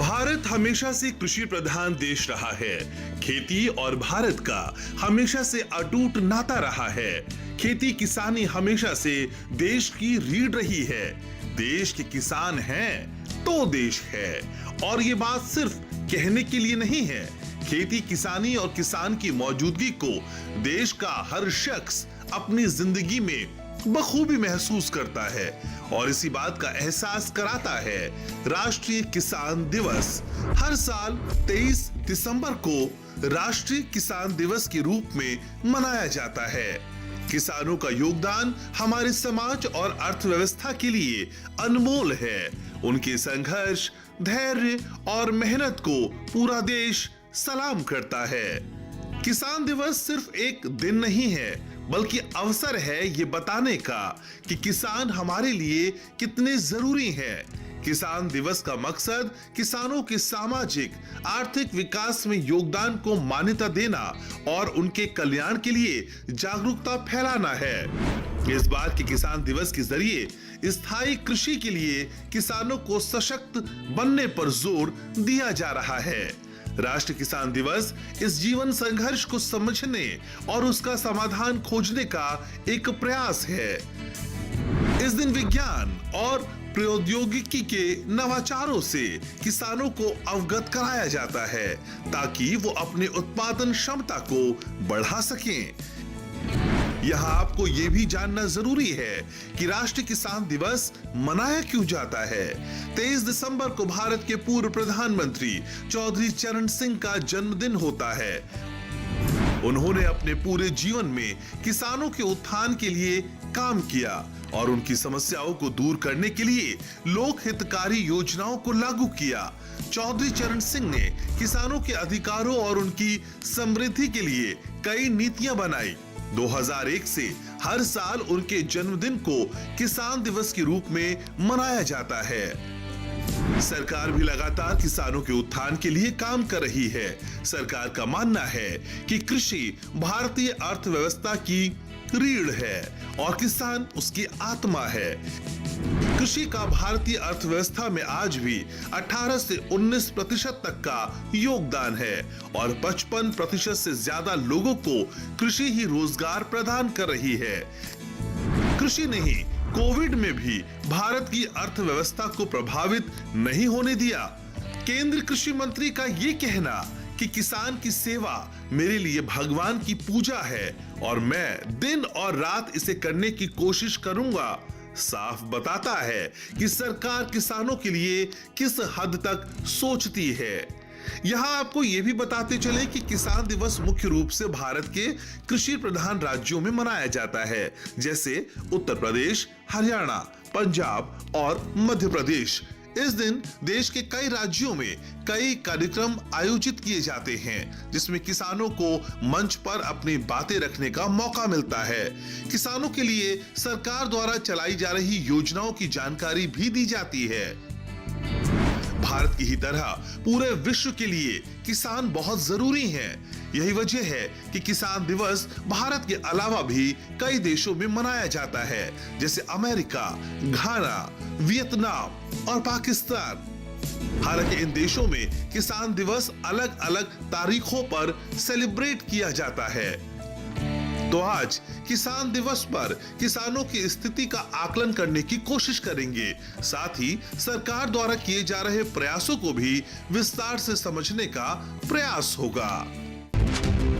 भारत हमेशा से कृषि प्रधान देश रहा है। खेती और भारत का हमेशा से अटूट नाता रहा है। खेती किसानी हमेशा से देश की रीढ़ रही है। देश के किसान हैं तो देश है, और ये बात सिर्फ कहने के लिए नहीं है। खेती किसानी और किसान की मौजूदगी को देश का हर शख्स अपनी जिंदगी में बखूबी महसूस करता है, और इसी बात का एहसास कराता है राष्ट्रीय किसान दिवस। हर साल 23 दिसंबर को राष्ट्रीय किसान दिवस के रूप में मनाया जाता है। किसानों का योगदान हमारे समाज और अर्थव्यवस्था के लिए अनमोल है। उनके संघर्ष, धैर्य और मेहनत को पूरा देश सलाम करता है। किसान दिवस सिर्फ एक दिन नहीं है, बल्कि अवसर है ये बताने का कि किसान हमारे लिए कितने जरूरी हैं। किसान दिवस का मकसद किसानों के सामाजिक आर्थिक विकास में योगदान को मान्यता देना और उनके कल्याण के लिए जागरूकता फैलाना है। इस बार के किसान दिवस के जरिए स्थायी कृषि के लिए किसानों को सशक्त बनने पर जोर दिया जा रहा है। राष्ट्रीय किसान दिवस इस जीवन संघर्ष को समझने और उसका समाधान खोजने का एक प्रयास है। इस दिन विज्ञान और प्रौद्योगिकी के नवाचारों से किसानों को अवगत कराया जाता है, ताकि वो अपने उत्पादन क्षमता को बढ़ा सकें। यहाँ आपको ये भी जानना जरूरी है कि राष्ट्रीय किसान दिवस मनाया क्यों जाता है। 23 दिसंबर को भारत के पूर्व प्रधानमंत्री चौधरी चरण सिंह का जन्मदिन होता है। उन्होंने अपने पूरे जीवन में किसानों के उत्थान के लिए काम किया और उनकी समस्याओं को दूर करने के लिए लोक हितकारी योजनाओं को लागू किया। चौधरी चरण सिंह ने किसानों के अधिकारों और उनकी समृद्धि के लिए कई नीतियां बनाई। 2001 से हर साल उनके जन्मदिन को किसान दिवस के रूप में मनाया जाता है। सरकार भी लगातार किसानों के उत्थान के लिए काम कर रही है। सरकार का मानना है कि कृषि भारतीय अर्थव्यवस्था की रीढ़ है और किसान उसकी आत्मा है। कृषि का भारतीय अर्थव्यवस्था में आज भी 18 से 19% तक का योगदान है, और 55% से ज्यादा लोगों को कृषि ही रोजगार प्रदान कर रही है। कृषि ने ही कोविड में भी भारत की अर्थव्यवस्था को प्रभावित नहीं होने दिया। केंद्रीय कृषि मंत्री का ये कहना कि किसान की सेवा मेरे लिए भगवान की पूजा है और मैं दिन और रात इसे करने की कोशिश करूंगा, साफ बताता है कि सरकार किसानों के लिए किस हद तक सोचती है। यहाँ आपको ये भी बताते चले कि किसान दिवस मुख्य रूप से भारत के कृषि प्रधान राज्यों में मनाया जाता है, जैसे उत्तर प्रदेश, हरियाणा, पंजाब और मध्य प्रदेश। इस दिन देश के कई राज्यों में कई कार्यक्रम आयोजित किए जाते हैं, जिसमें किसानों को मंच पर अपनी बातें रखने का मौका मिलता है। किसानों के लिए सरकार द्वारा चलाई जा रही योजनाओं की जानकारी भी दी जाती है। भारत की ही तरह पूरे विश्व के लिए किसान बहुत जरूरी हैं। यही वजह है कि किसान दिवस भारत के अलावा भी कई देशों में मनाया जाता है, जैसे अमेरिका, घाना, वियतनाम और पाकिस्तान। हालांकि इन देशों में किसान दिवस अलग अलग तारीखों पर सेलिब्रेट किया जाता है। तो आज किसान दिवस पर किसानों की स्थिति का आकलन करने की कोशिश करेंगे। साथ ही सरकार द्वारा किए जा रहे प्रयासों को भी विस्तार से समझने का प्रयास होगा।